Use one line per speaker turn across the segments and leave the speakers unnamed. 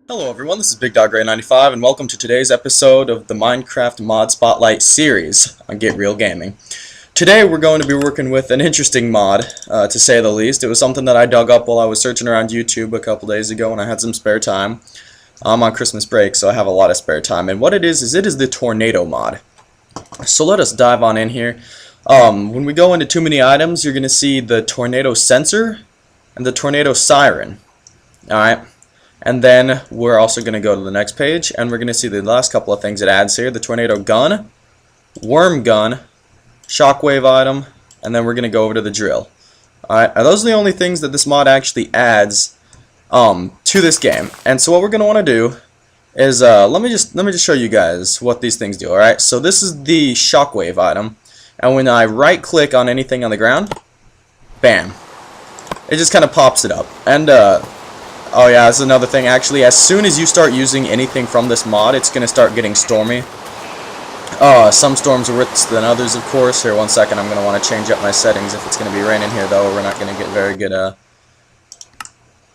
Hello everyone, this is BigDawgRey95 and welcome to today's episode of the Minecraft Mod Spotlight series on XGetRealGaming. Today we're going to be working with an interesting mod, to say the least. It was something that I dug up while I was searching around YouTube a couple days ago when I had some spare time. I'm on Christmas break, so I have a lot of spare time, and what it is it is the Tornado mod. So let us dive on in here. When we go into too many items, you're going to see the Tornado Sensor and the Tornado Siren. Alright. And then we're also going to go to the next page, and we're going to see the last couple of things it adds here. The Tornado Gun, Worm Gun, Shockwave Item, and then we're going to go over to the Drill. Alright, those are the only things that this mod actually adds to this game. And so what we're going to want to do is, let me just show you guys what these things do. Alright, so this is the Shockwave Item, and when I right click on anything on the ground, bam, it just kind of pops it up. And oh yeah, that's another thing actually. As soon as you start using anything from this mod, it's going to start getting stormy. Some storms are worse than others, of course. Here, one second, I'm going to want to change up my settings. If it's going to be raining here, though, we're not going to get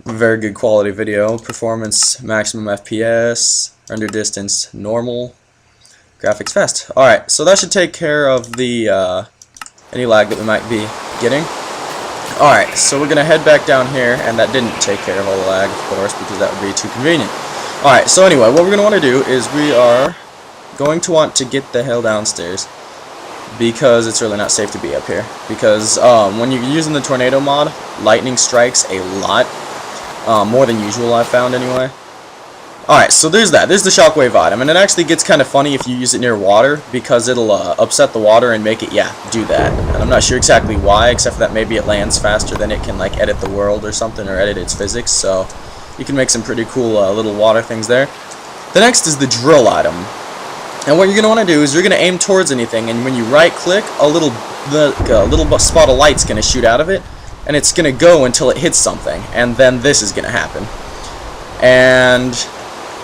very good quality video. Performance, maximum FPS, render distance, normal, graphics fast. Alright, so that should take care of the any lag that we might be getting. Alright, so we're going to head back down here, and that didn't take care of all the lag, of course, because that would be too convenient. Alright, so anyway, what we're going to want to do is we are going to want to get the hell downstairs, because it's really not safe to be up here. Because when you're using the Tornado mod, lightning strikes a lot, more than usual I've found anyway. Alright, so there's that. There's the Shockwave Item, and it actually gets kind of funny if you use it near water, because it'll upset the water and make it, do that. And I'm not sure exactly why, except for that maybe it lands faster than it can, like, edit the world or something, or edit its physics, so you can make some pretty cool little water things there. The next is the Drill Item. And what you're going to want to do is you're going to aim towards anything, and when you right-click, a little spot of light's going to shoot out of it, and it's going to go until it hits something, and then this is going to happen. And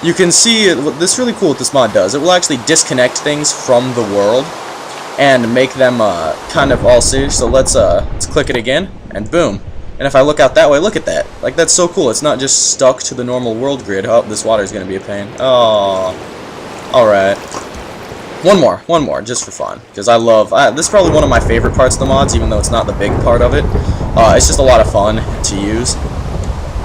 you can see this really cool what this mod does. It will actually disconnect things from the world and make them kind of all serious. So let's click it again, and boom. And if I look out that way, look at that. Like, that's so cool. It's not just stuck to the normal world grid. Oh, this water is going to be a pain. Oh, all right. One more, just for fun, because I love. This is probably one of my favorite parts of the mods, even though it's not the big part of it. It's just a lot of fun to use.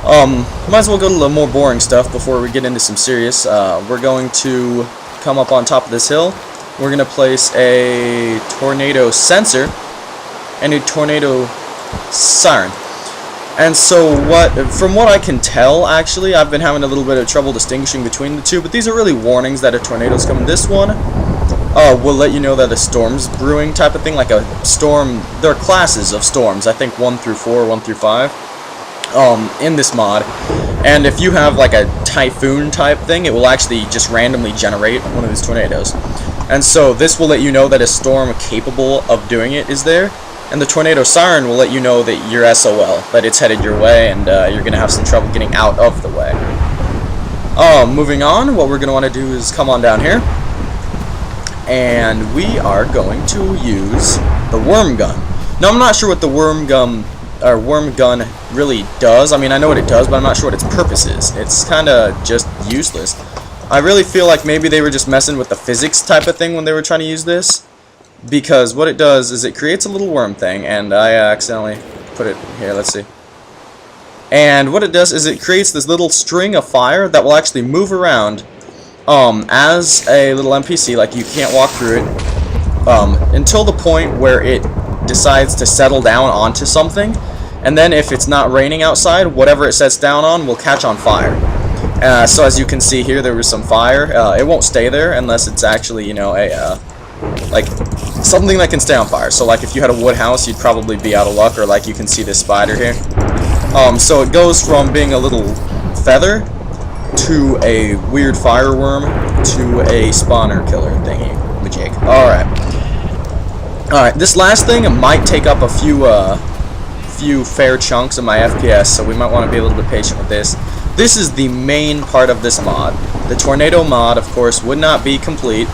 Might as well go to the more boring stuff before we get into some serious. We're going to come up on top of this hill. We're going to place a Tornado Sensor and a Tornado Siren. And so from what I can tell, actually, I've been having a little bit of trouble distinguishing between the two, but these are really warnings that a tornado's coming. This one will let you know that a storm's brewing type of thing, like a storm. There are classes of storms, I think 1 through 4, 1 through 5. In this mod, and if you have like a typhoon type thing, it will actually just randomly generate one of these tornadoes. And so this will let you know that a storm capable of doing it is there, and the Tornado Siren will let you know that you're SOL, that it's headed your way, and you're going to have some trouble getting out of the way. Moving on, what we're going to want to do is come on down here, and we are going to use the Worm Gun. Now, I'm not sure what the Worm Gun really does. I mean, I know what it does, but I'm not sure what its purpose is. It's kind of just useless. I really feel like maybe they were just messing with the physics type of thing when they were trying to use this, because what it does is it creates a little worm thing, and I accidentally put it here, let's see. And what it does is it creates this little string of fire that will actually move around as a little NPC, like you can't walk through it, until the point where it decides to settle down onto something, and then if it's not raining outside, whatever it sets down on will catch on fire. So as you can see here, there was some fire. It won't stay there unless it's actually, you know, like something that can stay on fire. So like if you had a wood house, you'd probably be out of luck, or like you can see this spider here. So it goes from being a little feather to a weird fireworm to a spawner killer thingy majig. Alright, this last thing might take up a few fair chunks of my FPS, so we might want to be a little bit patient with this. This is the main part of this mod. The Tornado mod, of course, would not be complete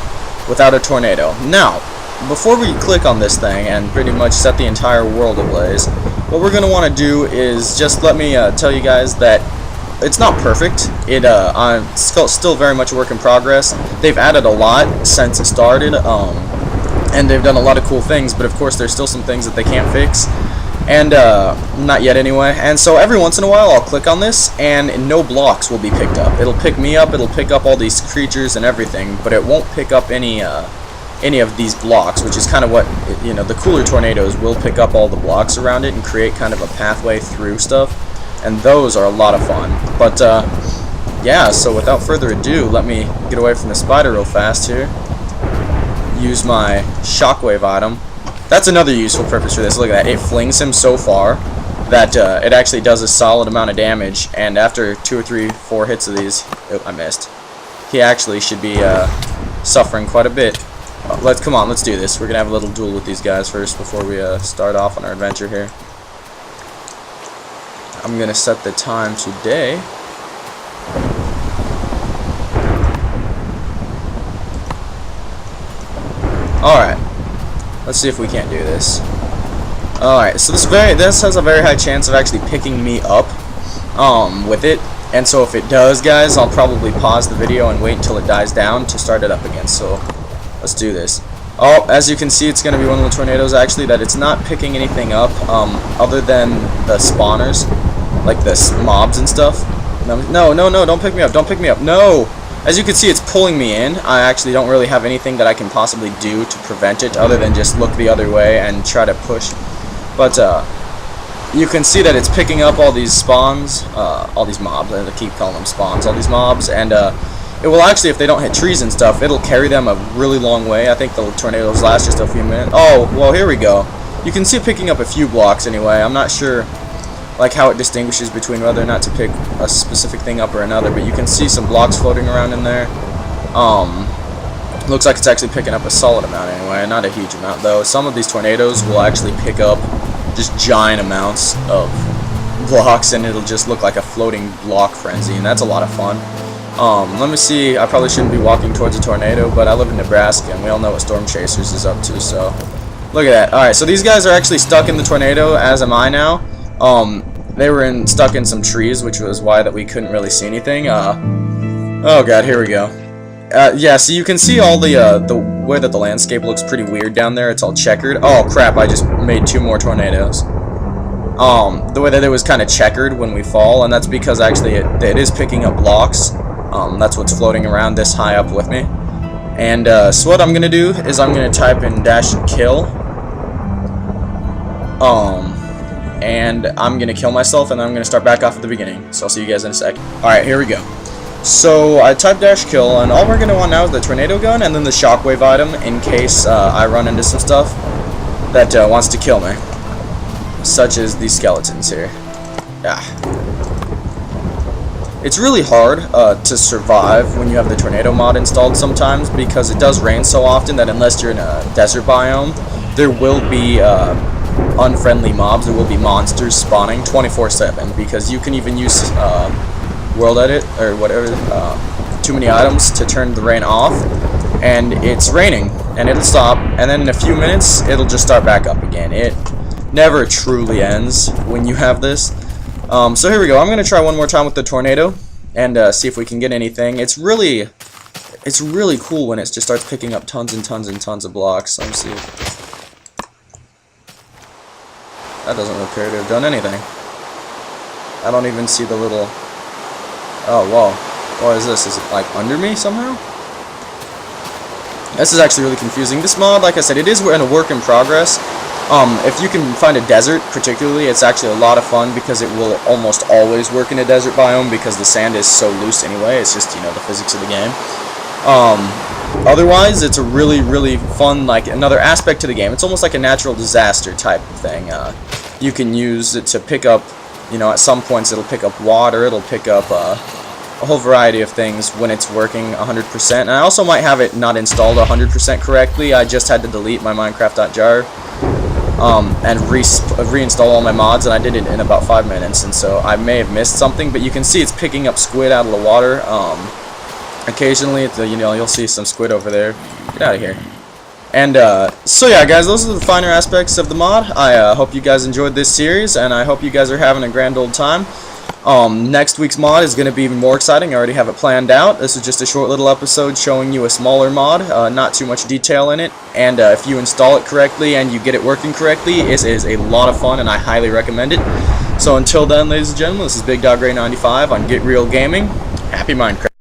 without a tornado. Now, before we click on this thing and pretty much set the entire world ablaze, what we're going to want to do is just let me tell you guys that it's not perfect. I'm still very much a work in progress. They've added a lot since it started, and they've done a lot of cool things, but of course there's still some things that they can't fix, and not yet anyway. And so every once in a while I'll click on this and no blocks will be picked up. It'll pick me up, it'll pick up all these creatures and everything, but it won't pick up any of these blocks, which is kind of what, the cooler tornadoes will pick up all the blocks around it and create kind of a pathway through stuff, and those are a lot of fun. But yeah, so without further ado, let me get away from the spider real fast here. Use my Shockwave Item. That's another useful purpose for this. Look at that, it flings him so far that it actually does a solid amount of damage, and after 2 or 3, 4 hits of these, oh, I missed. He actually should be suffering quite a bit. Come on, let's do this. We're gonna have a little duel with these guys first before we start off on our adventure here. I'm gonna set the time today. Alright, let's see if we can't do this. Alright, so this has a very high chance of actually picking me up with it, and so if it does, guys, I'll probably pause the video and wait until it dies down to start it up again. So let's do this. Oh, as you can see, it's going to be one of the tornadoes actually that it's not picking anything up other than the spawners, like the mobs and stuff. No, don't pick me up, don't pick me up, no! As you can see, it's pulling me in. I actually don't really have anything that I can possibly do to prevent it other than just look the other way and try to push. But you can see that it's picking up all these spawns, all these mobs, I keep calling them spawns, all these mobs, and it will actually, if they don't hit trees and stuff, it'll carry them a really long way. I think the tornadoes last just a few minutes. Oh, well, here we go. You can see it picking up a few blocks anyway. I'm not sure like how it distinguishes between whether or not to pick a specific thing up or another, but you can see some blocks floating around in there. Looks like it's actually picking up a solid amount anyway, not a huge amount though. Some of these tornadoes will actually pick up just giant amounts of blocks, and it'll just look like a floating block frenzy, and that's a lot of fun. Let me see, I probably shouldn't be walking towards a tornado, but I live in Nebraska and we all know what Storm Chasers is up to, so look at that. Alright, so these guys are actually stuck in the tornado, as am I now. They were stuck in some trees, which was why that we couldn't really see anything. Oh god, here we go. Yeah, so you can see all the way that the landscape looks pretty weird down there. It's all checkered. Oh crap, I just made 2 more tornadoes. The way that it was kind of checkered when we fall, and that's because actually it is picking up blocks. That's what's floating around this high up with me. And so what I'm gonna do is I'm gonna type in -kill. And I'm gonna kill myself, and then I'm gonna start back off at the beginning. So I'll see you guys in a sec. Alright, here we go. So I typed -kill, and all we're gonna want now is the tornado gun and then the shockwave item in case I run into some stuff that wants to kill me, such as these skeletons here. Yeah. It's really hard to survive when you have the tornado mod installed sometimes, because it does rain so often that unless you're in a desert biome, there will be unfriendly mobs, there will be monsters spawning 24/7, because you can even use world edit or whatever, too many items to turn the rain off, and it's raining and it'll stop, and then in a few minutes it'll just start back up again. It never truly ends when you have this. So here we go. I'm gonna try one more time with the tornado and see if we can get anything. It's really cool when it just starts picking up tons and tons and tons of blocks. Let me see. That doesn't appear to have done anything. I don't even see the little... Oh, whoa. What is this? Is it like under me somehow? This is actually really confusing. This mod, like I said, it is in a work in progress. If you can find a desert, particularly, it's actually a lot of fun, because it will almost always work in a desert biome because the sand is so loose anyway. It's just, the physics of the game. Otherwise, it's a really, really fun, like, another aspect to the game. It's almost like a natural disaster type of thing. You can use it to pick up, at some points it'll pick up water, it'll pick up a whole variety of things when it's working 100%. And I also might have it not installed 100% correctly. I just had to delete my Minecraft.jar and reinstall all my mods, and I did it in about 5 minutes, and so I may have missed something, but you can see it's picking up squid out of the water. Occasionally, you'll see some squid over there. Get out of here. And so yeah, guys, those are the finer aspects of the mod. I hope you guys enjoyed this series, and I hope you guys are having a grand old time. Next week's mod is going to be even more exciting. I already have it planned out. This is just a short little episode showing you a smaller mod, not too much detail in it, and if you install it correctly and you get it working correctly, it is a lot of fun and I highly recommend it. So until then, ladies and gentlemen, this is BigDawgRey95 on Get Real Gaming. Happy Minecraft.